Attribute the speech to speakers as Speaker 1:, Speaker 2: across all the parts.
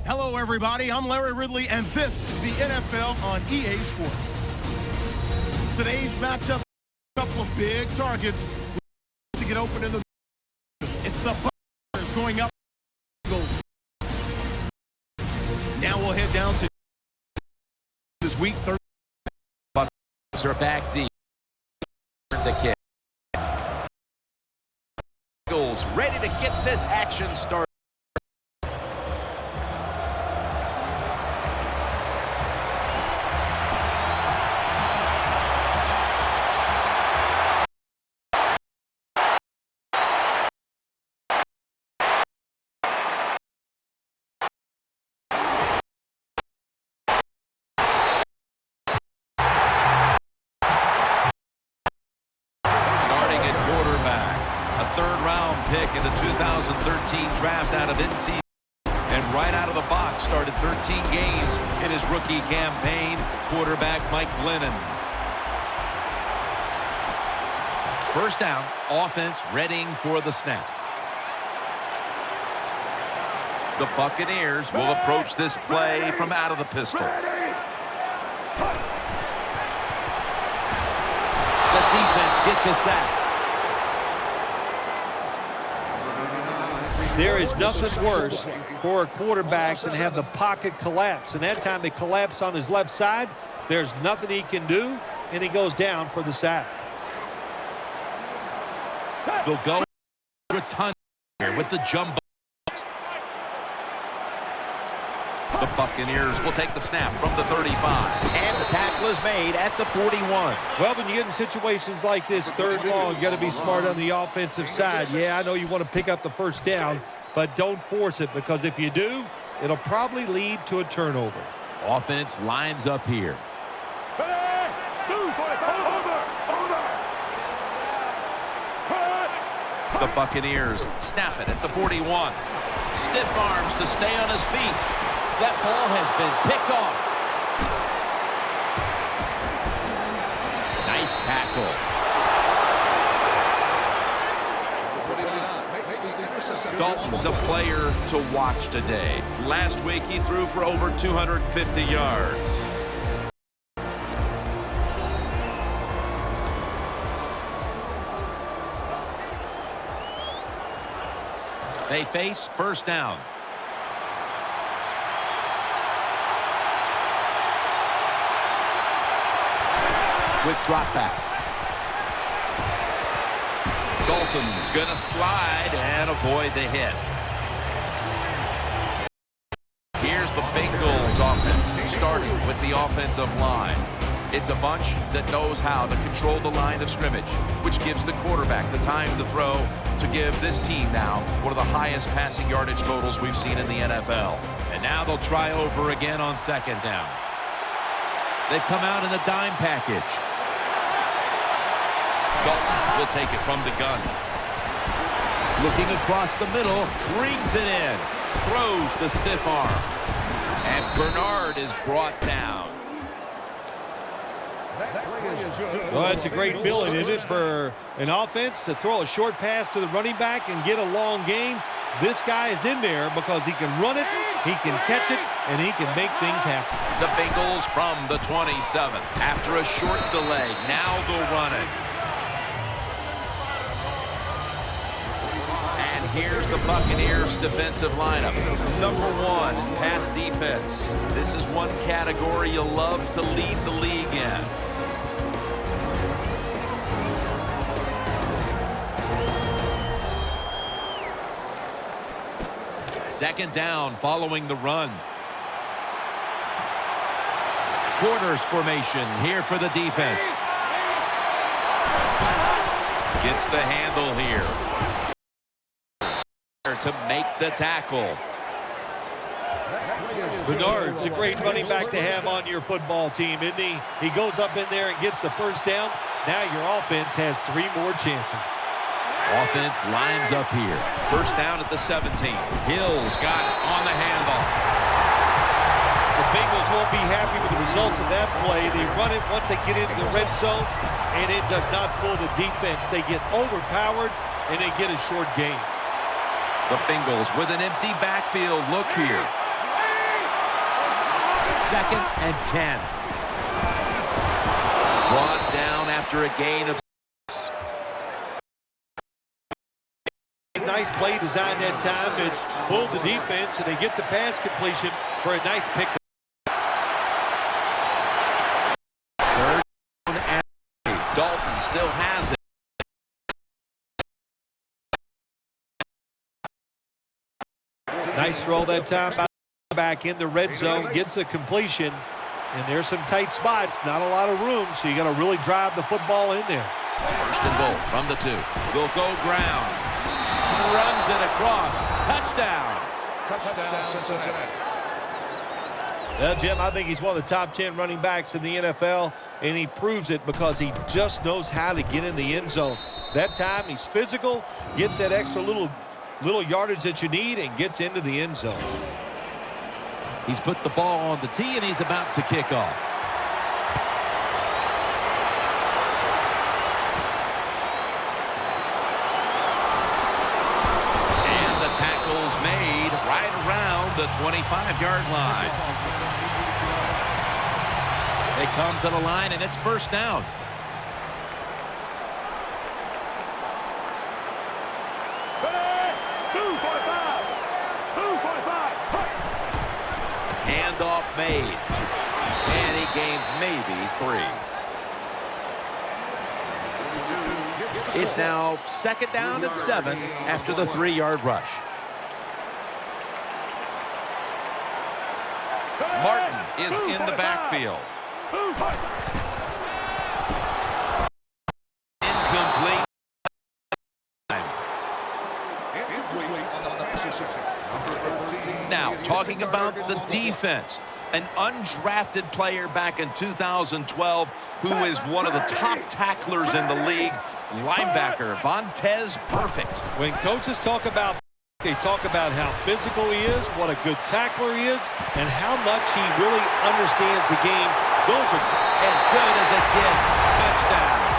Speaker 1: Hello, everybody. I'm Larry Ridley, and this is the NFL on EA Sports. Today's matchup, a couple of big targets to get open in the middle. It's the Buccaneers going up. Now we'll head down to this week 30.
Speaker 2: Buccaneers are back deep. The kick. Eagles ready to get this action started. Pick in the 2013 draft out of NC, and right out of the box started 13 games in his rookie campaign. Quarterback Mike Glennon. First down, offense readying for the snap. The Buccaneers will approach this play from out of the pistol. The defense gets a sack.
Speaker 3: There is nothing worse for a quarterback than have the pocket collapse. And that time it collapsed on his left side. There's nothing he can do, and he goes down for the sack.
Speaker 2: They'll go a ton here with the jumbo. The Buccaneers will take the snap from the 35. And the tackle is made at the 41.
Speaker 3: Well, when you get in situations like this, third and long, you got to be smart on the offensive side. Yeah, I know you want to pick up the first down, but don't force it, because if you do, it'll probably lead to a turnover.
Speaker 2: Offense lines up here. The Buccaneers snap it at the 41. Stiff arms to stay on his feet. That ball has been picked off. Nice tackle. Dalton's a player to watch today. Last week he threw for over 250 yards. They face first down. With drop back. Dalton's going to slide and avoid the hit. Here's the Bengals offense, starting with the offensive line. It's a bunch that knows how to control the line of scrimmage, which gives the quarterback the time to throw to give this team now one of the highest passing yardage totals we've seen in the NFL. And now they'll try over again on second down. They come out in the dime package. Dalton will take it from the gun. Looking across the middle, brings it in. Throws the stiff arm. And Bernard is brought down.
Speaker 3: Well, that's a great feeling, isn't it, for an offense to throw a short pass to the running back and get a long gain. This guy is in there because he can run it, he can catch it, and he can make things happen.
Speaker 2: The Bengals from the 27. After a short delay, now they'll run it. And here's the Buccaneers defensive lineup. Number one, pass defense. This is one category you love to lead the league in. Second down following the run. Quarters formation here for the defense. Gets the handle here. To make the tackle.
Speaker 3: Bernard's a great running back to have on your football team, isn't he? He goes up in there and gets the first down. Now your offense has 3 more chances.
Speaker 2: Offense lines up here. First down at the 17. Hill's got it on the handoff.
Speaker 3: The Bengals won't be happy with the results of that play. They run it once they get into the red zone, and it does not fool the defense. They get overpowered, and they get a short gain.
Speaker 2: The Bengals with an empty backfield look here. 2nd and 10. Brought down after a gain of 6.
Speaker 3: Nice play design that time. It's pulled the defense, and they get the pass completion for a nice pick.
Speaker 2: Third down and 8. Dalton still has it.
Speaker 3: Nice throw that time back in the red zone, gets a completion, and there's some tight spots, not a lot of room, so you got to really drive the football in there.
Speaker 2: First and goal from the 2. Will go ground. Runs it across. Touchdown.
Speaker 1: Touchdown, Cincinnati.
Speaker 3: Well, Jim, I think he's one of the top 10 running backs in the NFL, and he proves it because he just knows how to get in the end zone. That time, he's physical, gets that extra little yardage that you need, and gets into the end zone.
Speaker 2: He's put the ball on the tee, and he's about to kick off. And the tackle's made right around the 25-yard line. They come to the line, and it's first down. Handoff made, and he gains maybe 3. It's now 2nd down and 7 after the 3-yard rush. Martin is in the backfield. Incomplete. Now, talking about the defense, an undrafted player back in 2012 who is one of the top tacklers in the league, linebacker Vontaze Burfict.
Speaker 3: When coaches talk about, they talk about how physical he is, what a good tackler he is, and how much he really understands the game. Those are
Speaker 2: as good as it gets. Touchdown.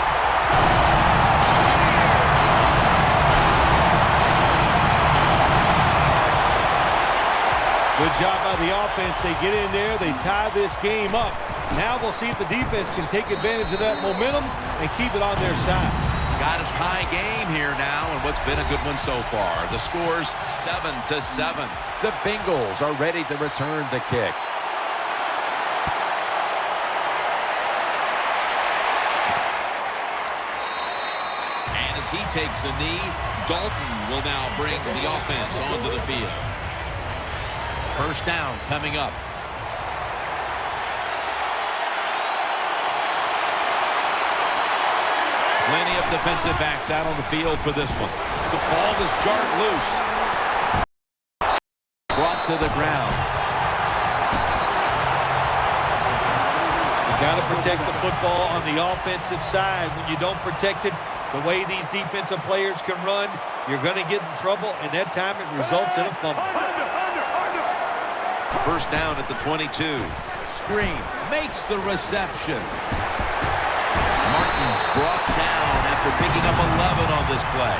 Speaker 3: Good job by the offense. They get in there. They tie this game up. Now we'll see if the defense can take advantage of that momentum and keep it on their side.
Speaker 2: Got a tie game here now, and what's been a good one so far. The score's 7-7. The Bengals are ready to return the kick. And as he takes a knee, Dalton will now bring the offense onto the field. First down coming up. Plenty of defensive backs out on the field for this one. The ball is jarred loose. Brought to the ground.
Speaker 3: You got to protect the football on the offensive side. When you don't protect it, the way these defensive players can run, you're going to get in trouble, and that time it results in a fumble.
Speaker 2: First down at the 22. Screen makes the reception. Martin's brought down after picking up 11 on this play.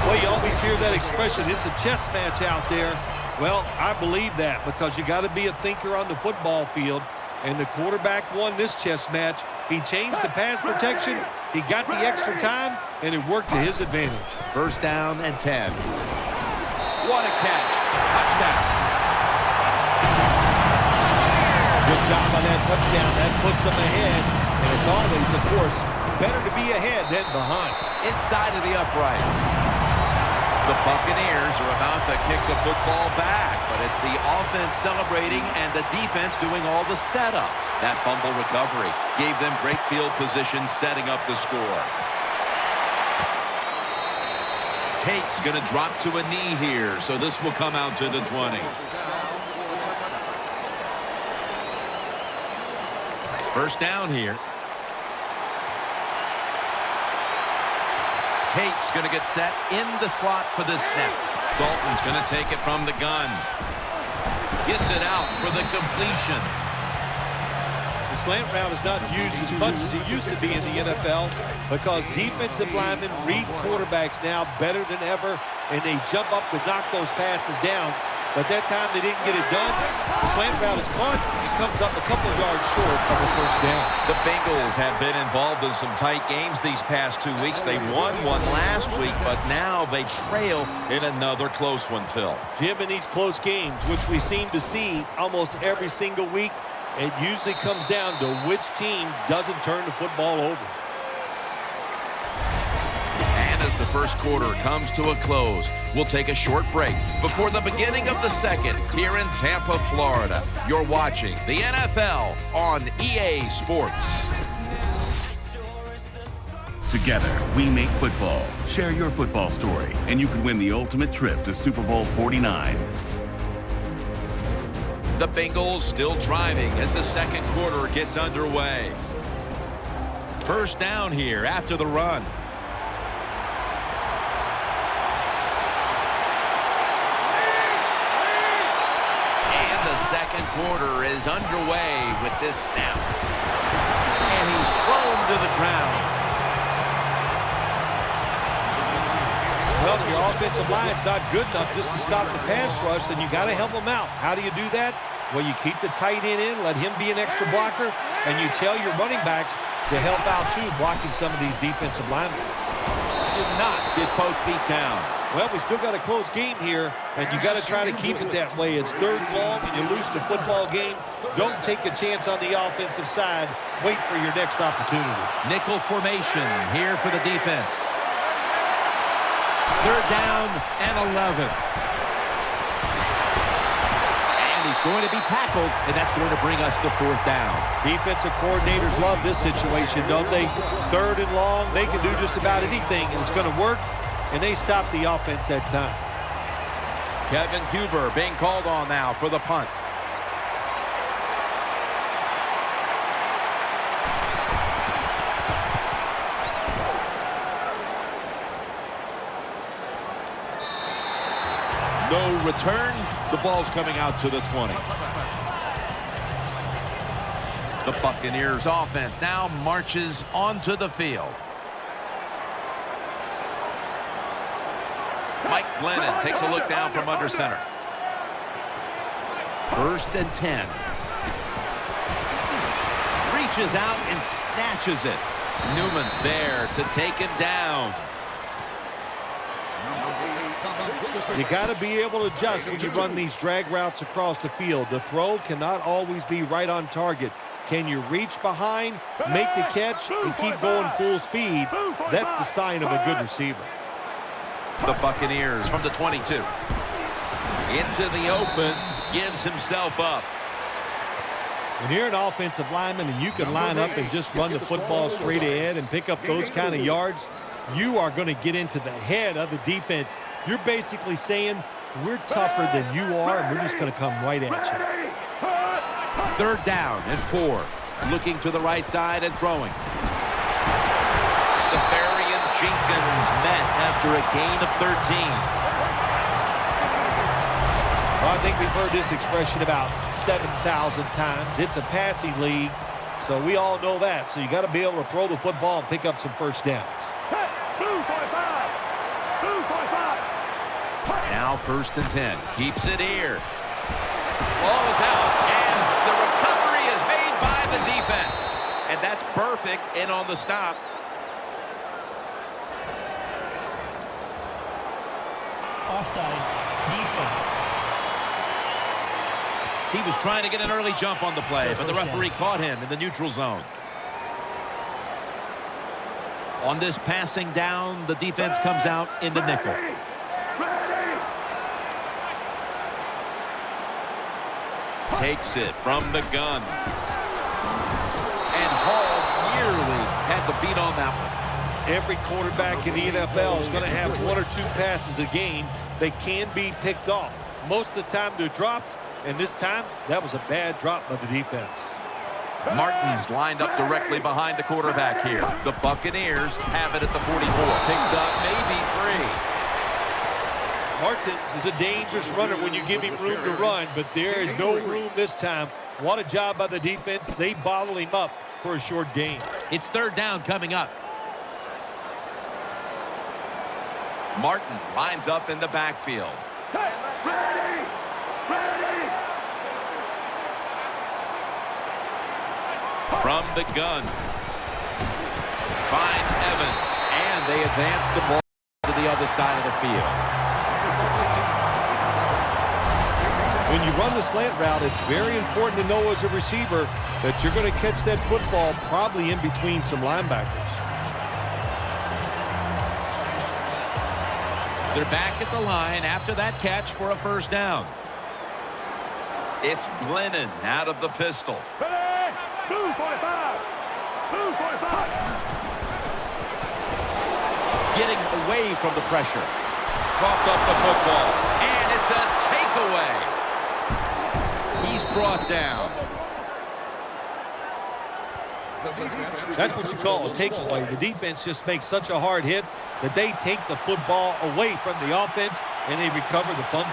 Speaker 3: Well, you always hear that expression, it's a chess match out there. Well, I believe that because you got to be a thinker on the football field, and the quarterback won this chess match. He changed the pass protection, he got the extra time, and it worked to his advantage.
Speaker 2: First down and 10. What a catch. Touchdown.
Speaker 3: Good job on that touchdown. That puts them ahead. And it's always, of course, better to be ahead than behind.
Speaker 2: Inside of the upright. The Buccaneers are about to kick the football back, but it's the offense celebrating and the defense doing all the setup. That fumble recovery gave them great field position, setting up the score. Tate's going to drop to a knee here, so this will come out to the 20. First down here. Tate's going to get set in the slot for this snap. Dalton's going to take it from the gun. Gets it out for the completion.
Speaker 3: The slant route is not used as much as it used to be in the NFL because defensive linemen read quarterbacks now better than ever, and they jump up to knock those passes down. but that time they didn't get it done. The slant route is caught. It comes up a couple of yards short of a first down.
Speaker 2: The Bengals have been involved in some tight games these past 2 weeks. They won one last week, but now they trail in another close one, Phil.
Speaker 3: Jim, in these close games, which we seem to see almost every single week, it usually comes down to which team doesn't turn the football over.
Speaker 2: And as the first quarter comes to a close, we'll take a short break before the beginning of the second here in Tampa, Florida. You're watching the NFL on EA Sports.
Speaker 4: Together, we make football. Share your football story, and you can win the ultimate trip to Super Bowl 49.
Speaker 2: The Bengals still driving as the second quarter gets underway. First down here after the run. And the second quarter is underway with this snap. And he's thrown to the ground.
Speaker 3: Well, if your offensive line's not good enough just to stop the pass rush, then you got to help them out. How do you do that? Well, you keep the tight end in, let him be an extra blocker, and you tell your running backs to help out, too, blocking some of these defensive linemen.
Speaker 2: Did not get both feet down.
Speaker 3: Well, we still got a close game here, and you got to try to keep it that way. It's third and long, and you lose the football game. Don't take a chance on the offensive side. Wait for your next opportunity.
Speaker 2: Nickel formation here for the defense. Third down and 11. And he's going to be tackled, and that's going to bring us to fourth down.
Speaker 3: Defensive coordinators love this situation, don't they? Third and long, they can do just about anything, and it's going to work, and they stop the offense that time.
Speaker 2: Kevin Huber being called on now for the punt. No return. The ball's coming out to the 20. The Buccaneers offense now marches onto the field. Mike Glennon takes a look down from under center. First and 10. Reaches out and snatches it. Newman's there to take him down.
Speaker 3: You got to be able to adjust when you run these drag routes across the field. The throw cannot always be right on target. Can you reach behind, make the catch, and keep going full speed? That's the sign of a good receiver.
Speaker 2: The Buccaneers from the 22. Into the open, gives himself up.
Speaker 3: When you're an offensive lineman and you can line up and just run the football straight ahead and pick up those kind of yards, you are going to get into the head of the defense. You're basically saying, we're tougher than you are, and we're just going to come right at you.
Speaker 2: Third down and 4. Looking to the right side and throwing. Safarian Jenkins met after a gain of 13.
Speaker 3: Well, I think we've heard this expression about 7,000 times. It's a passing league, so we all know that. So you got to be able to throw the football and pick up some first downs.
Speaker 2: Now first and 10. Keeps it here. Ball is out, and the recovery is made by the defense. And that's perfect and on the stop.
Speaker 5: Offside, defense.
Speaker 2: He was trying to get an early jump on the play, but the referee caught him in the neutral zone. On this passing down, the defense comes out into nickel. Takes it from the gun. And Hall nearly had the beat on that one.
Speaker 3: Every quarterback in the NFL is going to have 1 or 2 passes a game that can be picked off. Most of the time they're dropped, and this time that was a bad drop by the defense.
Speaker 2: Martin's lined up directly behind the quarterback here. The Buccaneers have it at the 44. Picks up maybe 3.
Speaker 3: Martins is a dangerous runner when you give him room to run, but there is no room this time. What a job by the defense. They bottle him up for a short gain.
Speaker 2: It's third down coming up. Martin lines up in the backfield. From the gun. Finds Evans. And they advance the ball to the other side of the field.
Speaker 3: When you run the slant route, it's very important to know as a receiver that you're going to catch that football probably in between some linebackers.
Speaker 2: They're back at the line after that catch for a first down. It's Glennon out of the pistol.
Speaker 6: Ready? Blue 45. Blue 45.
Speaker 2: Getting away from the pressure. Coughed up the football. And it's a takeaway. He's brought down.
Speaker 3: That's what you call a takeaway. The defense just makes such a hard hit that they take the football away from the offense and they recover the fumble.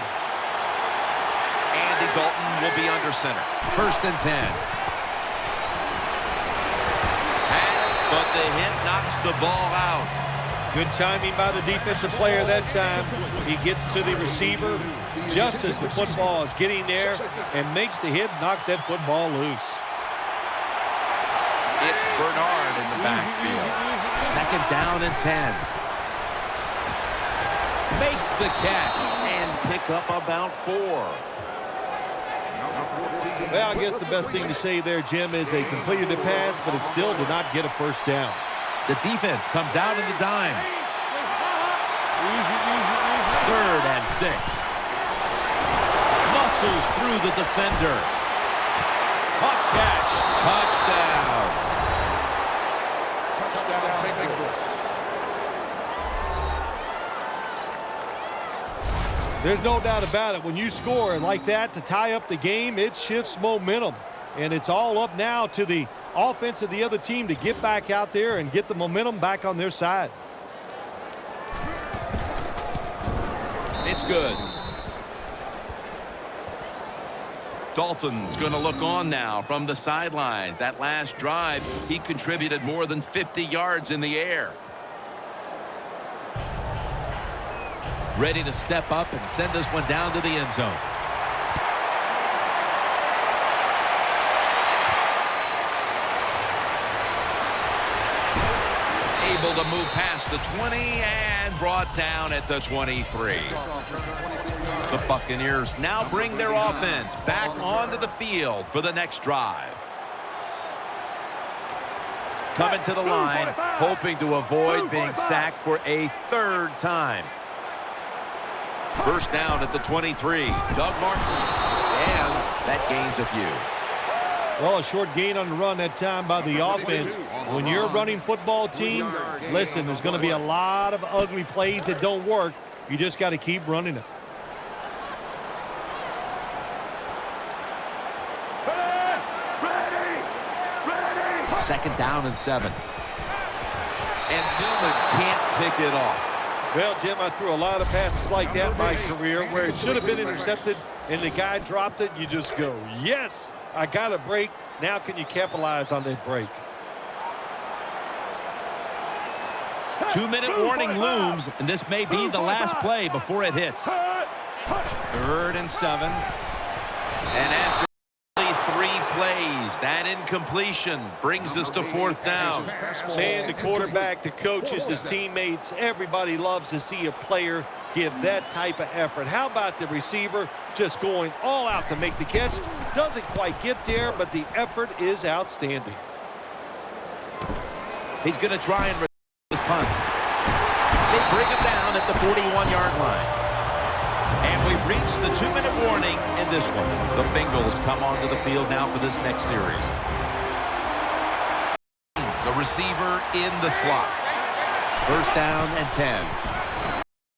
Speaker 2: Andy Dalton will be under center. 1st and 10. But the hit knocks the ball out.
Speaker 3: Good timing by the defensive player that time. He gets to the receiver just as the football is getting there and makes the hit, knocks that football loose.
Speaker 2: It's Bernard in the backfield. 2nd down and 10. Makes the catch and pick up about 4.
Speaker 3: Well, I guess the best thing to say there, Jim, is they completed a pass, but it still did not get a first down.
Speaker 2: The defense comes out in the dime. 3rd and 6. Muscles through the defender. Tough catch. Touchdown.
Speaker 3: There's no doubt about it. When you score like that to tie up the game, it shifts momentum. And it's all up now to the offense of the other team to get back out there and get the momentum back on their side.
Speaker 2: It's good. Dalton's going to look on now from the sidelines. That last drive, he contributed more than 50 yards in the air. Ready to step up and send this one down to the end zone. Able to move past the 20 and brought down at the 23. The Buccaneers now bring their offense back onto the field for the next drive. Coming to the line, hoping to avoid being sacked for a 3rd time. 1st down at the 23. Doug Martin. And that gains a few.
Speaker 3: Well, a short gain on the run that time by the offense. When you're a running football team, listen, there's going to be a lot of ugly plays that don't work. You just got to keep running it.
Speaker 6: Ready.
Speaker 2: 2nd down and 7. And Newman can't pick it off.
Speaker 3: Well, Jim, I threw a lot of passes like that in my career where it should have been intercepted and the guy dropped it. You just go, yes, I got a break. Now can you capitalize on that break?
Speaker 2: 2-minute warning looms, and this may be the last play before it hits. 3rd and 7. And after 3 plays, that incompletion brings us to 4th down.
Speaker 3: Man, the quarterback, the coaches, his teammates, everybody loves to see a player give that type of effort. How about the receiver just going all out to make the catch? Doesn't quite get there, but the effort is outstanding.
Speaker 2: He's going to try and this punt. They bring him down at the 41-yard line. And we've reached the 2-minute warning in this one. The Bengals come onto the field now for this next series. A receiver in the slot. 1st down and 10.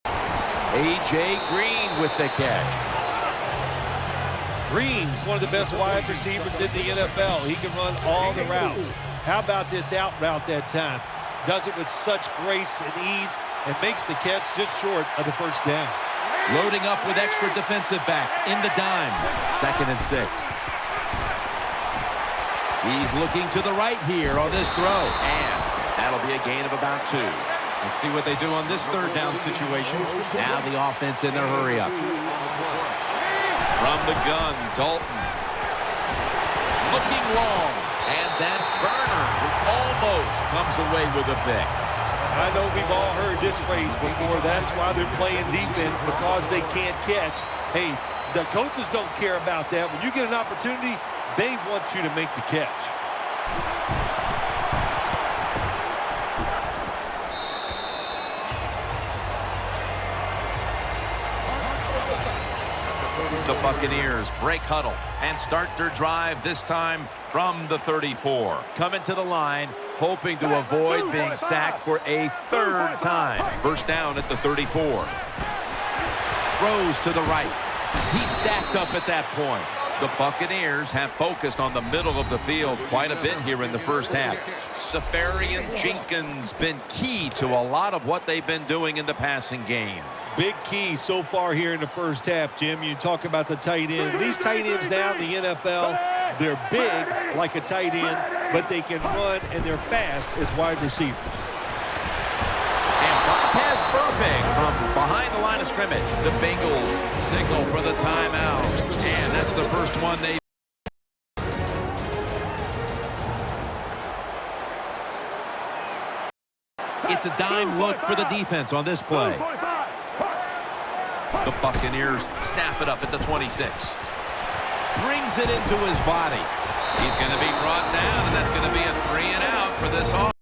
Speaker 2: A.J. Green with the catch.
Speaker 3: Green's one of the best wide receivers in the NFL. He can run all the routes. How about this out route that time? Does it with such grace and ease and makes the catch just short of the 1st down.
Speaker 2: Loading up with extra defensive backs in the dime. 2nd and 6. He's looking to the right here on this throw. And that'll be a gain of about 2. Let's see what they do on this 3rd down situation. Now the offense in their hurry up. From the gun, Dalton. Looking long. And that's Burner, who almost comes away with a pick.
Speaker 3: I know we've all heard this phrase before. That's why they're playing defense, because they can't catch. Hey, the coaches don't care about that. When you get an opportunity, they want you to make the catch.
Speaker 2: The Buccaneers break huddle and start their drive, this time from the 34. Coming to the line, hoping to avoid being sacked for a third time. First down at the 34. Throws to the right. He's stacked up at that point. The Buccaneers have focused on the middle of the field quite a bit here in the first half. Safarian Jenkins been key to a lot of what they've been doing in the passing game.
Speaker 3: Big key so far here in the first half, Jim. You talk about the tight end. These tight ends now in the NFL, they're big like a tight end, but they can run and they're fast as wide receivers.
Speaker 2: And Montez Burfict from behind the line of scrimmage. The Bengals signal for the timeout. And that's the first one they... It's a dime look for the defense on this play. The Buccaneers snap it up at the 26. Brings it into his body. He's going to be brought down, and that's going to be a 3 and out for this offense.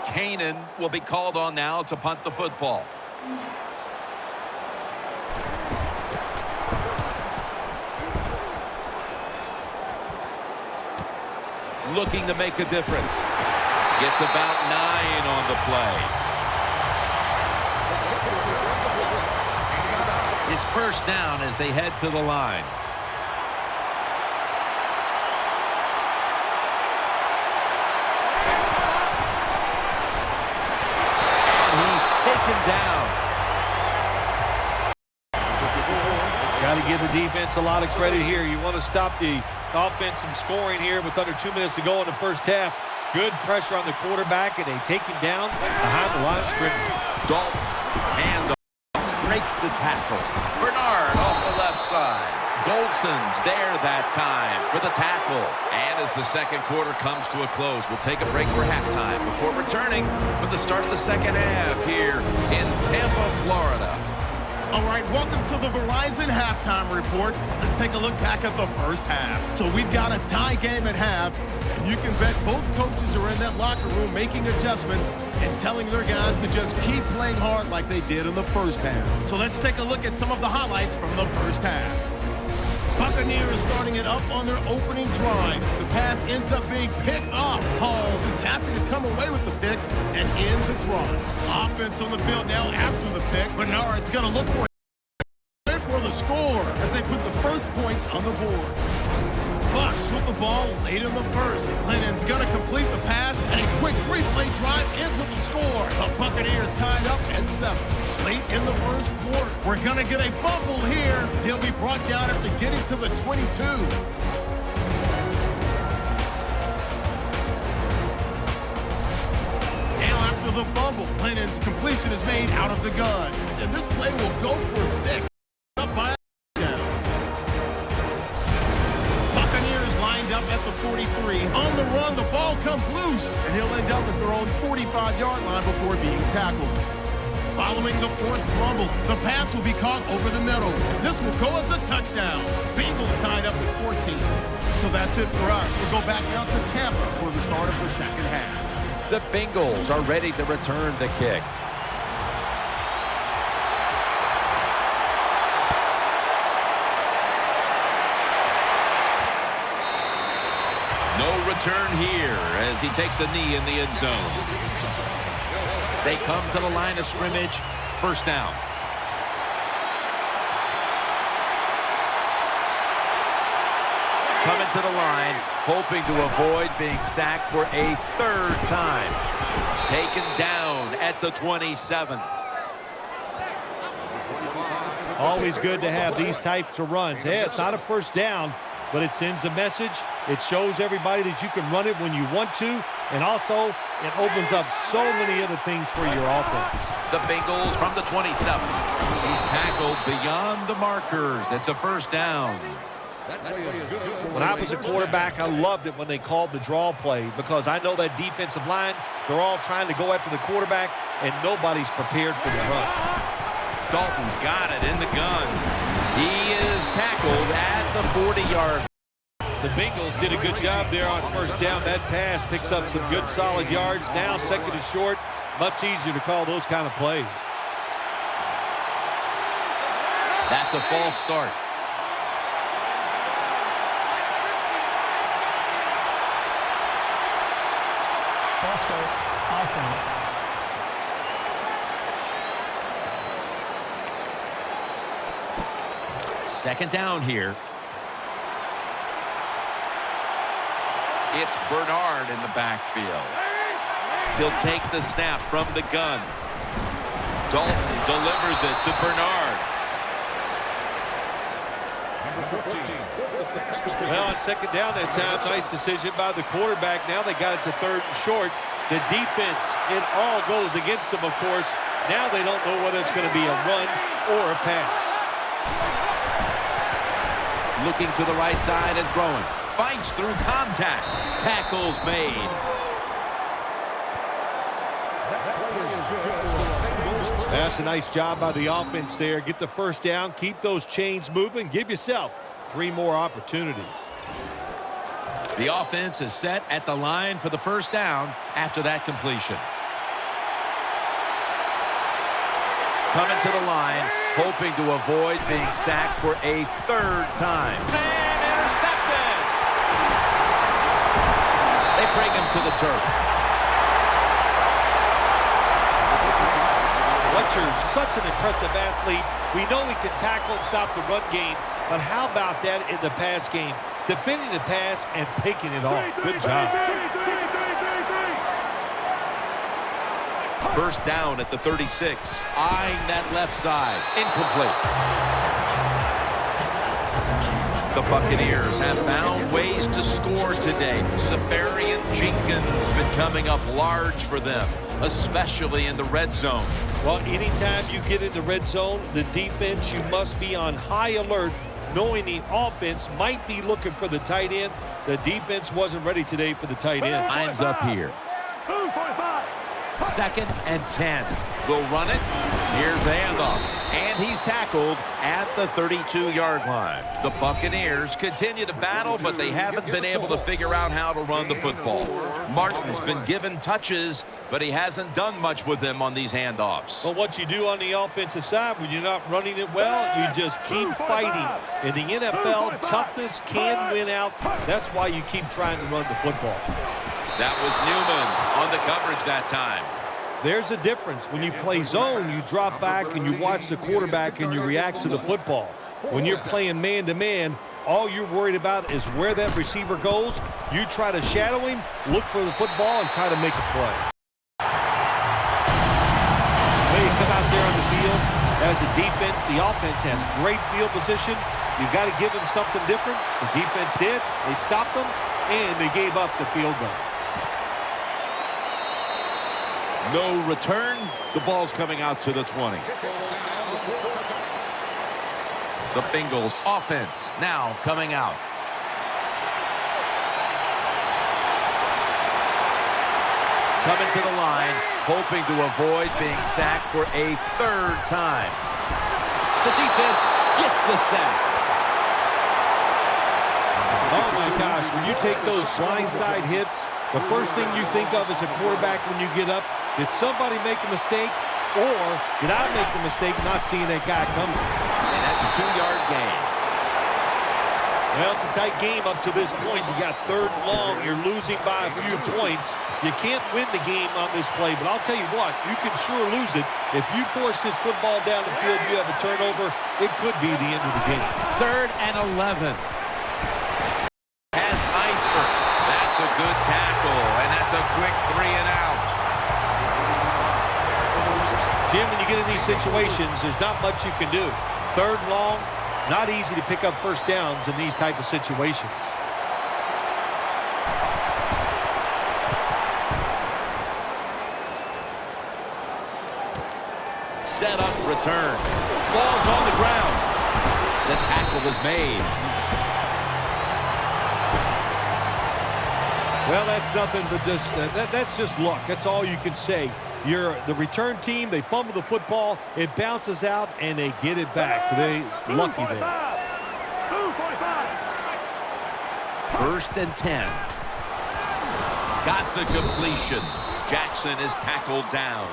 Speaker 2: Canaan will be called on now to punt the football. Looking to make a difference. Gets about 9 on the play. It's first down as they head to the line. And he's taken down.
Speaker 3: Got to give the defense a lot of credit here. You want to stop the offense from scoring here with under 2 minutes to go in the first half. Good pressure on the quarterback, and they take him down behind the line of scrimmage.
Speaker 2: Dalton and breaks the tackle. Bernard off the left side. Goldson's there that time for the tackle. And as the second quarter comes to a close, we'll take a break for halftime before returning for the start of the second half here in Tampa, Florida.
Speaker 1: All right, welcome to the Verizon Halftime Report. Let's take a look back at the first half. So we've got a tie game at half. You can bet both coaches are in that locker room making adjustments and telling their guys to just keep playing hard like they did in the first half. So let's take a look at some of the highlights from the first half. Buccaneers starting it up on their opening drive. The pass ends up being picked off. Halls is happy to come away with the pick and end the drive. Offense on the field now after the pick. Bernard's going to look for the score as they put the first points on the board. Bucs with the ball late in the first. Lennon's going to complete the pass, and a quick 3-play drive ends with the score. The Buccaneers tied up at 7. Late in the first quarter, we're going to get a fumble here. He'll be brought down after getting to the 22. Now after the fumble, Lennon's completion is made out of the gun. And this play will go for 6. Up by down. Buccaneers lined up at the 43. On the run, the ball comes loose, and he'll end up at their own 45-yard line before being tackled. Following the forced fumble, the pass will be caught over the middle. This will go as a touchdown. Bengals tied up at 14. So that's it for us. We'll go back out to Tampa for the start of the second half.
Speaker 2: The Bengals are ready to return the kick. No return here as he takes a knee in the end zone. They come to the line of scrimmage. First down. Coming to the line, hoping to avoid being sacked for a third time. Taken down at the 27.
Speaker 3: Always good to have these types of runs. Hey, it's not a first down, but it sends a message. It shows everybody that you can run it when you want to, and also it opens up so many other things for your offense.
Speaker 2: The Bengals from the 27. He's tackled beyond the markers. It's a first down.
Speaker 3: When I was a quarterback, I loved it when they called the draw play because I know that defensive line, they're all trying to go after the quarterback, and nobody's prepared for the run.
Speaker 2: Dalton's got it in the gun. He is tackled at the 40-yard.
Speaker 3: The Bengals did a good job there on first down. That pass picks up some good solid yards. Now second and short, much easier to call those kind of plays.
Speaker 2: That's a false start.
Speaker 5: False start, offense.
Speaker 2: Second down here. It's Bernard in the backfield. He'll take the snap from the gun. Dalton delivers it to Bernard.
Speaker 3: Well, on second down that time, nice decision by the quarterback. Now they got it to third and short. The defense, it all goes against them, of course. Now they don't know whether it's going to be a run or a pass.
Speaker 2: Looking to the right side and throwing. Fights through contact. Tackles made.
Speaker 3: That's a nice job by the offense there. Get the first down, keep those chains moving, give yourself 3 more opportunities.
Speaker 2: The offense is set at the line for the first down after that completion. Coming to the line, hoping to avoid being sacked for a third time. And intercepted! They bring him to the turf.
Speaker 3: Fletcher's such an impressive athlete. We know he can tackle and stop the run game, but how about that in the pass game? Defending the pass and picking it off. Good job.
Speaker 2: First down at the 36. Eyeing that left side. Incomplete. The Buccaneers have found ways to score today. Safarian Jenkins been coming up large for them, especially in the red zone.
Speaker 3: Well, anytime you get in the red zone, the defense, you must be on high alert, knowing the offense might be looking for the tight end. The defense wasn't ready today for the tight end.
Speaker 2: Lines up here. Second and 10. We'll run it. Here's the handoff. And he's tackled at the 32-yard line. The Buccaneers continue to battle, but they haven't been able to figure out how to run the football. Martin's been given touches, but he hasn't done much with them on these handoffs.
Speaker 3: But what you do on the offensive side, when you're not running it well, you just keep fighting. In the NFL, toughness can win out. That's why you keep trying to run the football.
Speaker 2: That was Newman on the coverage that time.
Speaker 3: There's a difference. When you play zone, you drop back and you watch the quarterback and you react to the football. When you're playing man-to-man, all you're worried about is where that receiver goes. You try to shadow him, look for the football, and try to make a play. When you come out there on the field, as a defense, the offense has great field position. You've got to give them something different. The defense did. They stopped them, and they gave up the field goal.
Speaker 2: No return. The ball's coming out to the 20. The Bengals offense now coming out. Coming to the line, hoping to avoid being sacked for a third time. The defense gets the sack.
Speaker 3: Oh, my gosh. When you take those blindside hits, the first thing you think of as a quarterback when you get up, did somebody make a mistake, or did I make the mistake not seeing that guy coming?
Speaker 2: And that's a 2-yard gain.
Speaker 3: Well, it's a tight game up to this point. You got third and long. You're losing by a few points. You can't win the game on this play, but I'll tell you what, you can sure lose it. If you force this football down the field, you have a turnover, it could be the end of the game.
Speaker 2: Third and 11. Has Eifert. That's a good tackle, and that's a quick 3 and out.
Speaker 3: Jim, when you get in these situations, there's not much you can do. Third and long, Not easy to pick up first downs in these type of situations.
Speaker 2: Set up, return. Ball's on the ground. The tackle is made.
Speaker 3: Well, that's nothing but just that's just luck. That's all you can say. You're the return team. They fumble the football. It bounces out, and they get it back. They lucky there.
Speaker 2: 1st and 10. Got the completion. Jackson is tackled down.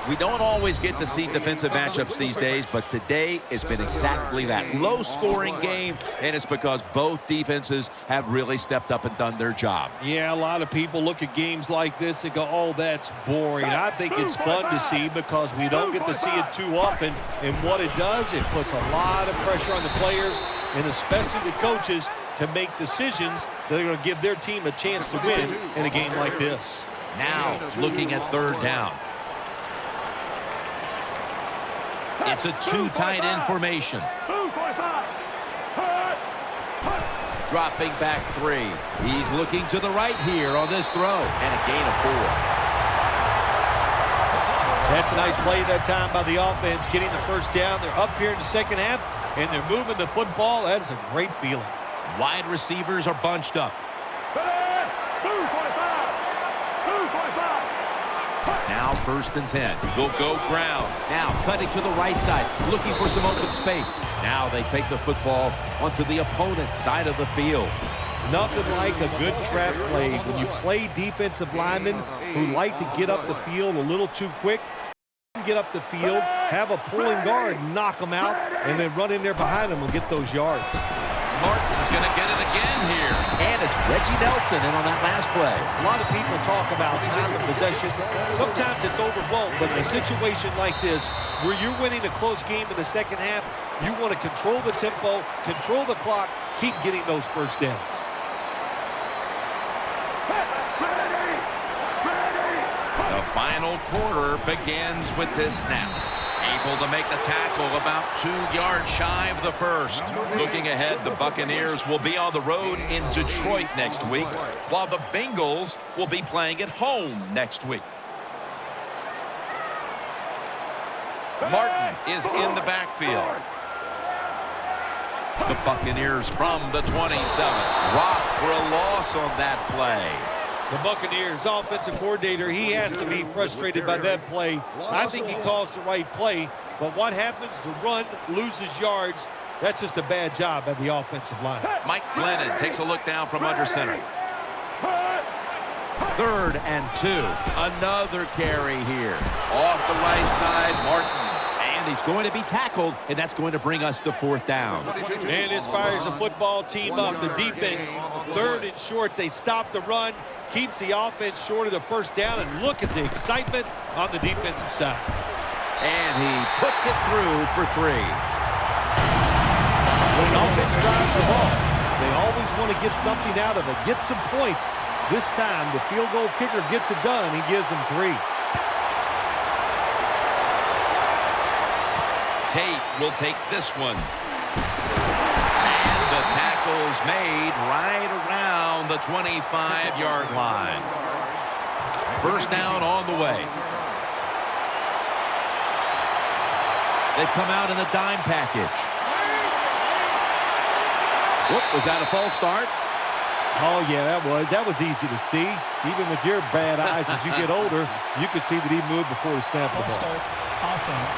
Speaker 2: We don't always get to see defensive matchups these days, but today it's been exactly that. Low-scoring game, and it's because both defenses have really stepped up and done their job.
Speaker 3: Yeah, a lot of people look at games like this and go, oh, that's boring. I think it's fun to see because we don't get to see it too often. And what it does, it puts a lot of pressure on the players and especially the coaches to make decisions that are going to give their team a chance to win in a game like this.
Speaker 2: Now looking at 3rd down. It's a 2 tight end formation. Dropping back 3. He's looking to the right here on this throw. And a gain of 4.
Speaker 3: That's a nice play that time by the offense, getting the first down. They're up here in the second half, and they're moving the football. That is a great feeling.
Speaker 2: Wide receivers are bunched up. Now 1st and 10. Will go ground. Now cutting to the right side, looking for some open space. Now they take the football onto the opponent's side of the field.
Speaker 3: Nothing like a good trap play. When you play defensive linemen who like to get up the field a little too quick, get up the field, have a pulling guard, knock them out, and then run in there behind them and get those yards.
Speaker 2: Martin's going to get it again here. And it's Reggie Nelson in on that last play.
Speaker 3: A lot of people talk about time of possession. Sometimes it's overblown, but in a situation like this, where you're winning a close game in the second half, you want to control the tempo, control the clock, keep getting those first downs.
Speaker 2: The final quarter begins with this snap. Able to make the tackle about 2 yards shy of the first. Looking ahead, the Buccaneers will be on the road in Detroit next week, while the Bengals will be playing at home next week. Martin is in the backfield. The Buccaneers from the 27. Rock for a loss on that play.
Speaker 3: The Buccaneers offensive coordinator, he has to be frustrated by that play. I think he calls the right play, but what happens? The run loses yards. That's just a bad job by the offensive line.
Speaker 2: Mike Glennon takes a look down from under center. 3rd and 2. Another carry here. Off the right side, Martin. And he's going to be tackled, and that's going to bring us to 4th down.
Speaker 3: And as far as the football team up, the defense, 3rd and short, they stop the run, keeps the offense short of the first down, and look at the excitement on the defensive side.
Speaker 2: And he puts it through for 3.
Speaker 3: When an offense drives the ball, they always want to get something out of it, get some points. This time, the field goal kicker gets it done. He gives them 3.
Speaker 2: Tate will take this one. And the tackle's made right around the 25-yard line. First down on the way. They've come out in the dime package. Whoop, was that a false start?
Speaker 3: Oh, yeah, that was easy to see. Even with your bad eyes as you get older, you could see that he moved before he snapped the ball.
Speaker 5: Start offense.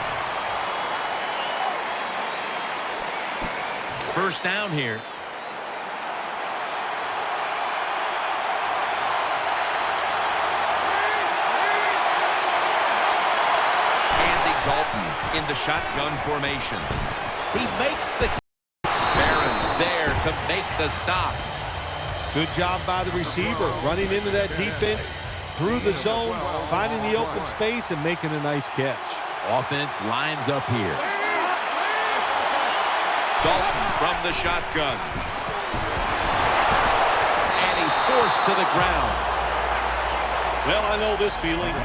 Speaker 2: First down here. Andy Dalton in the shotgun formation. He makes the... Barron's there to make the stop.
Speaker 3: Good job by the receiver, running into that defense, through the zone, finding the open space, and making a nice catch.
Speaker 2: Offense lines up here. Dalton from the shotgun. And he's forced to the ground.
Speaker 3: Well, I know this feeling.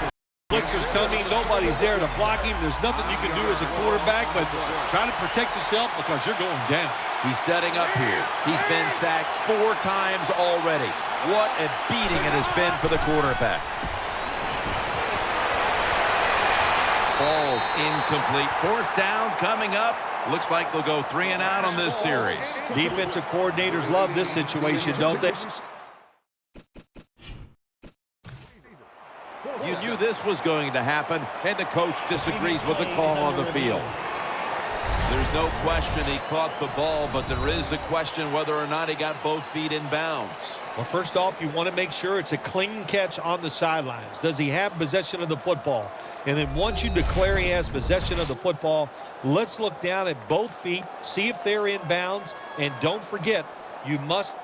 Speaker 3: Blitzer's coming. Nobody's there to block him. There's nothing you can do as a quarterback but try to protect yourself because you're going down.
Speaker 2: He's setting up here. He's been sacked 4 times already. What a beating it has been for the quarterback. Ball's incomplete. 4th down coming up. Looks like they'll go 3 and out on this series.
Speaker 3: Defensive coordinators love this situation, don't they?
Speaker 2: You knew this was going to happen, and the coach disagrees with the call on the field. There's no question he caught the ball, but there is a question whether or not he got both feet in bounds.
Speaker 3: Well, first off, you want to make sure it's a clean catch on the sidelines. Does he have possession of the football? And then once you declare he has possession of the football, let's look down at both feet, see if they're in bounds, and don't forget, you must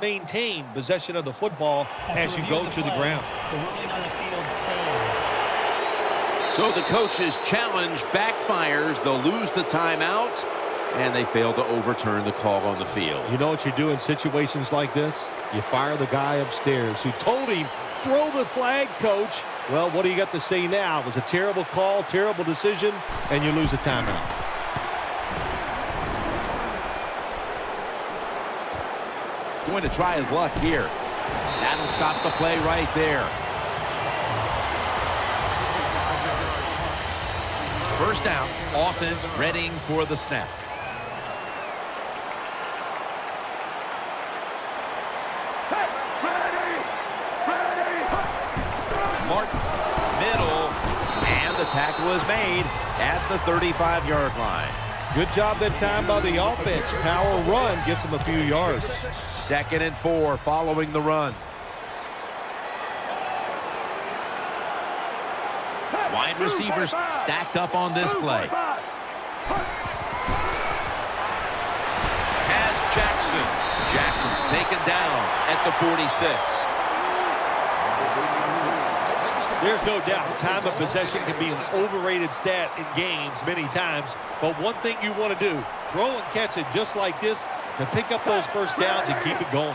Speaker 3: maintain possession of the football as you go to the ground.
Speaker 5: The ruling on the field stands.
Speaker 2: So the coach's challenge backfires. They'll lose the timeout, and they fail to overturn the call on the field.
Speaker 3: You know what you do in situations like this? You fire the guy upstairs who told him, throw the flag, coach. Well, what do you got to say now? It was a terrible call, terrible decision, and you lose a timeout.
Speaker 2: Going to try his luck here. That'll stop the play right there. First down, offense readying for the snap. Martin, middle, and the tackle is made at the 35-yard line.
Speaker 3: Good job that time by the offense. Power run gets them a few yards.
Speaker 2: 2nd and 4 following the run. Wide receivers stacked up on this play. Has Jackson. Jackson's taken down at the 46.
Speaker 3: There's no doubt time of possession can be an overrated stat in games many times, but one thing you want to do, throw and catch it just like this to pick up those first downs and keep it going.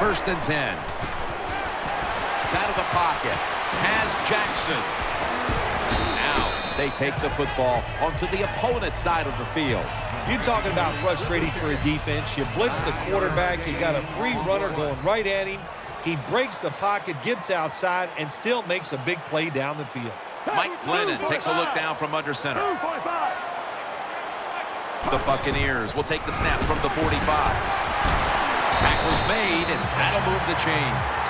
Speaker 2: 1st and 10. Out of the pocket. Has Jackson. Now they take the football onto the opponent's side of the field.
Speaker 3: You're talking about frustrating for a defense. You blitz the quarterback. You got a free runner going right at him. He breaks the pocket, gets outside, and still makes a big play down the field.
Speaker 2: Mike Glennon takes a look down from under center. The Buccaneers will take the snap from the 45. Tackle's made, and that'll move the chains.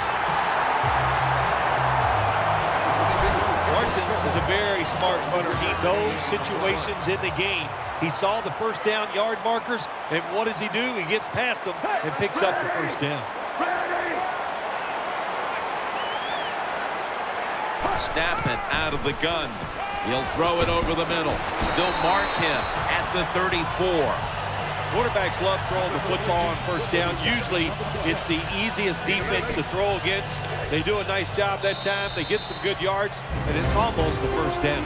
Speaker 3: Martins is a very smart runner. He knows situations in the game. He saw the first down yard markers, and what does he do? He gets past them and picks up the first down.
Speaker 2: Snapping out of the gun. He'll throw it over the middle. They'll mark him at the 34.
Speaker 3: Quarterbacks love throwing the football on first down. Usually, it's the easiest defense to throw against. They do a nice job that time. They get some good yards, and it's almost the first down.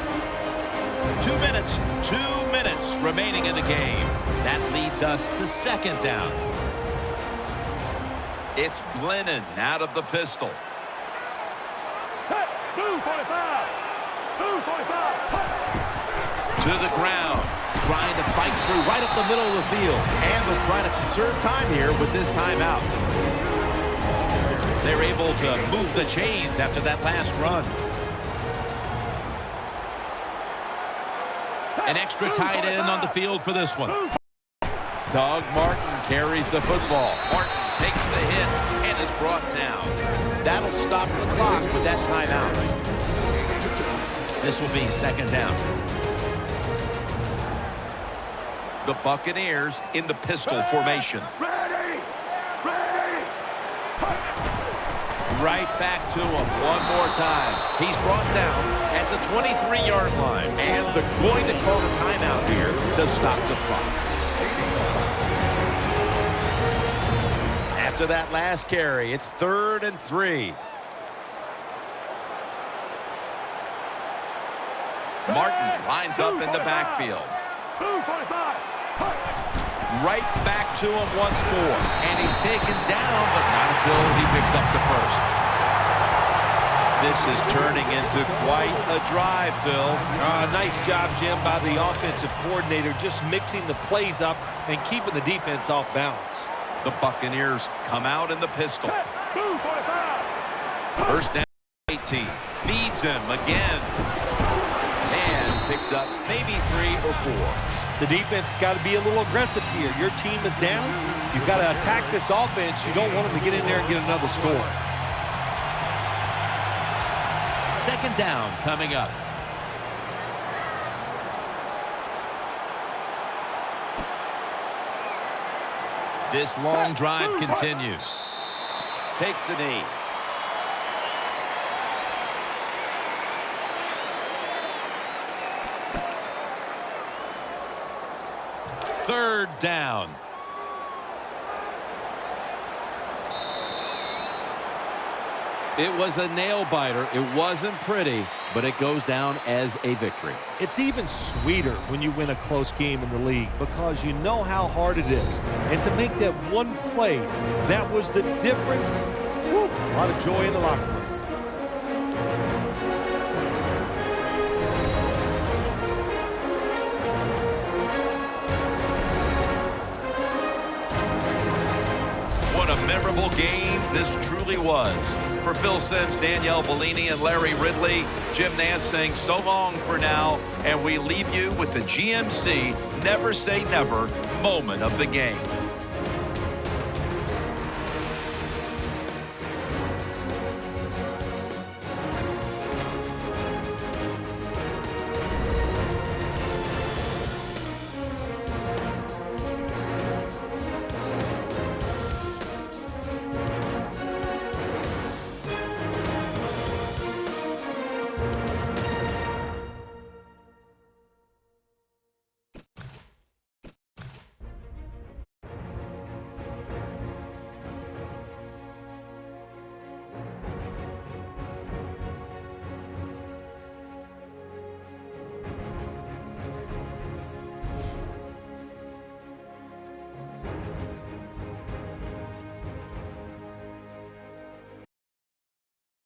Speaker 2: 2 minutes. 2 minutes remaining in the game. That leads us to 2nd down. It's Glennon out of the pistol.
Speaker 6: Blue 45. Blue 45.
Speaker 2: To the ground. Trying to fight through right up the middle of the field. And they'll try to conserve time here with this timeout. They're able to move the chains after that last run. An extra tight end on the field for this one. Doug Martin carries the football. Martin takes the hit and is brought down. That'll stop the clock with that timeout. This will be 2nd down. The Buccaneers in the pistol formation.
Speaker 6: Ready. Ready.
Speaker 2: Right back to him one more time. He's brought down at the 23-yard line. And they're going to call a timeout here to stop the clock. After that last carry, it's 3rd and 3. Martin lines up in the backfield.
Speaker 6: Blue 45.
Speaker 2: Right back to him once more. And he's taken down, but not until he picks up the first. This is turning into quite a drive, Phil.
Speaker 3: Nice job, Jim, by the offensive coordinator, just mixing the plays up and keeping the defense off balance.
Speaker 2: The Buccaneers come out in the pistol.
Speaker 6: Move, 45.
Speaker 2: First down, 18. Feeds him again. And picks up maybe 3 or 4.
Speaker 3: The defense has got to be a little aggressive here. Your team is down. You've got to attack this offense. You don't want them to get in there and get another score.
Speaker 2: Second down coming up. This long drive continues. Takes the knee. Third down. It was a nail-biter. It wasn't pretty, but it goes down as a victory.
Speaker 3: It's even sweeter when you win a close game in the league because you know how hard it is. And to make that one play, that was the difference. Whew, a lot of joy in the locker room.
Speaker 2: What a memorable game this truly was. For Phil Simms, Danielle Bellini, and Larry Ridley, Jim Nance saying so long for now, and we leave you with the GMC Never Say Never moment of the game.